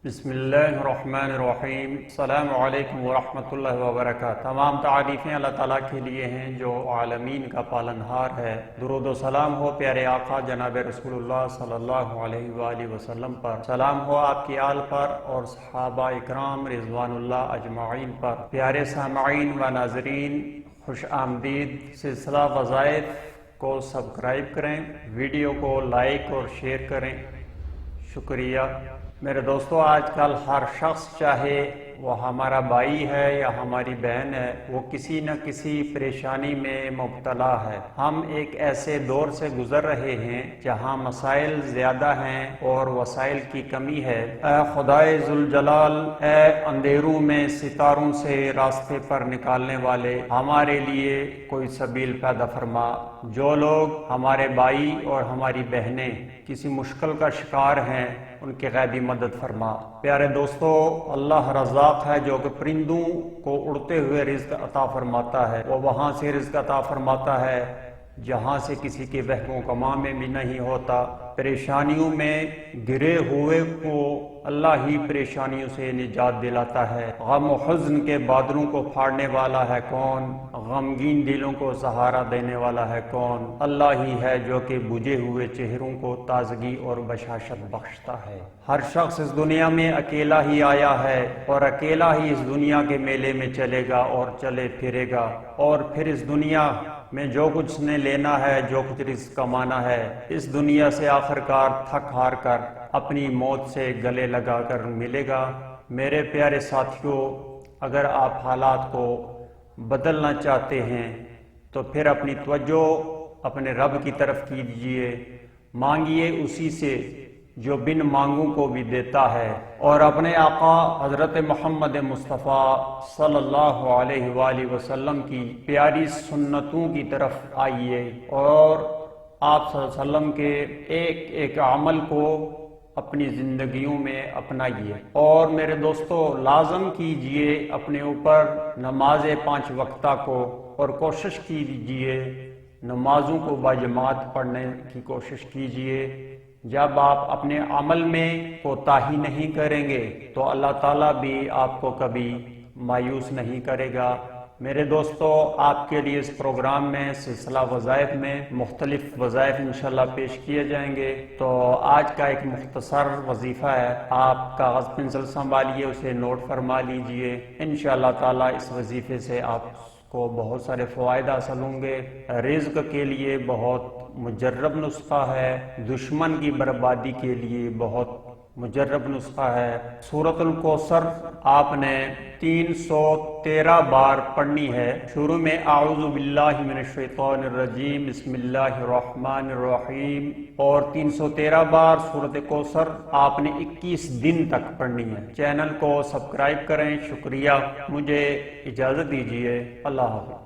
بسم اللہ الرحمن الرحیم۔ السلام علیکم ورحمۃ اللہ وبرکاتہ۔ تمام تعریفیں اللہ تعالیٰ کے لیے ہیں جو عالمین کا پالنہار ہے۔ درود و سلام ہو پیارے آقا جناب رسول اللہ صلی اللہ علیہ وآلہ وسلم پر، سلام ہو آپ کی آل پر اور صحابہ اکرام رضوان اللہ اجمعین پر۔ پیارے سامعین و ناظرین، خوش آمدید۔ سلسلہ وظائف کو سبسکرائب کریں، ویڈیو کو لائک اور شیئر کریں، شکریہ۔ میرے دوستو، آج کل ہر شخص، چاہے وہ ہمارا بھائی ہے یا ہماری بہن ہے، وہ کسی نہ کسی پریشانی میں مبتلا ہے۔ ہم ایک ایسے دور سے گزر رہے ہیں جہاں مسائل زیادہ ہیں اور وسائل کی کمی ہے۔ اے خدائے ذوالجلال، اے اندھیروں میں ستاروں سے راستے پر نکالنے والے، ہمارے لیے کوئی سبیل پیدا فرما۔ جو لوگ، ہمارے بھائی اور ہماری بہنیں کسی مشکل کا شکار ہیں، ان کی غیبی مدد فرما۔ پیارے دوستو، اللہ رزاق ہے جو کہ پرندوں کو اڑتے ہوئے رزق عطا فرماتا ہے۔ وہ وہاں سے رزق عطا فرماتا ہے جہاں سے کسی کے وہم و گمان میں بھی نہیں ہوتا۔ پریشانیوں میں گرے ہوئے کو اللہ ہی پریشانیوں سے نجات دلاتا ہے۔ غم و حزن کے بادلوں کو پھاڑنے والا ہے کون؟ غمگین دلوں کو سہارا دینے والا ہے کون؟ اللہ ہی ہے جو کہ بجھے ہوئے چہروں کو تازگی اور بشاشت بخشتا ہے۔ ہر شخص اس دنیا میں اکیلا ہی آیا ہے اور اکیلا ہی اس دنیا کے میلے میں چلے گا اور چلے پھرے گا، اور پھر اس دنیا میں جو کچھ نے لینا ہے، جو کچھ رزق کمانا ہے، اس دنیا سے آخرکار تھک ہار کر اپنی موت سے گلے لگا کر ملے گا۔ میرے پیارے ساتھیوں، اگر آپ حالات کو بدلنا چاہتے ہیں تو پھر اپنی توجہ اپنے رب کی طرف کیجیے، مانگیے اسی سے جو بن مانگوں کو بھی دیتا ہے، اور اپنے آقا حضرت محمد مصطفیٰ صلی اللہ علیہ وآلہ وسلم کی پیاری سنتوں کی طرف آئیے، اور آپ صلی اللہ علیہ وسلم کے ایک ایک عمل کو اپنی زندگیوں میں اپنائیے۔ اور میرے دوستو، لازم کیجئے اپنے اوپر نماز 5 وقتہ کو، اور کوشش کیجئے نمازوں کو باجماعت پڑھنے کی کوشش کیجئے۔ جب آپ اپنے عمل میں کوتاہی نہیں کریں گے تو اللہ تعالیٰ بھی آپ کو کبھی مایوس نہیں کرے گا۔ میرے دوستو، آپ کے لیے اس پروگرام میں سلسلہ وظائف میں مختلف وظائف انشاءاللہ پیش کیے جائیں گے۔ تو آج کا ایک مختصر وظیفہ ہے، آپ کاغذ پنسل سنبھالیے، اسے نوٹ فرما لیجئے۔ انشاءاللہ تعالیٰ اس وظیفے سے آپ کو بہت سارے فوائد حاصل ہوں گے۔ رزق کے لیے بہت مجرب نسخہ ہے، دشمن کی بربادی کے لیے بہت مجرب نسخہ ہے۔ سورۃ الکوثر آپ نے 313 بار پڑھنی ہے۔ شروع میں اعوذ باللہ من الشیطان الرجیم بسم اللہ الرحمن الرحیم، اور 313 بار سورۃ کوثر آپ نے 21 دن تک پڑھنی ہے۔ چینل کو سبسکرائب کریں، شکریہ۔ مجھے اجازت دیجیے، اللہ حافظ۔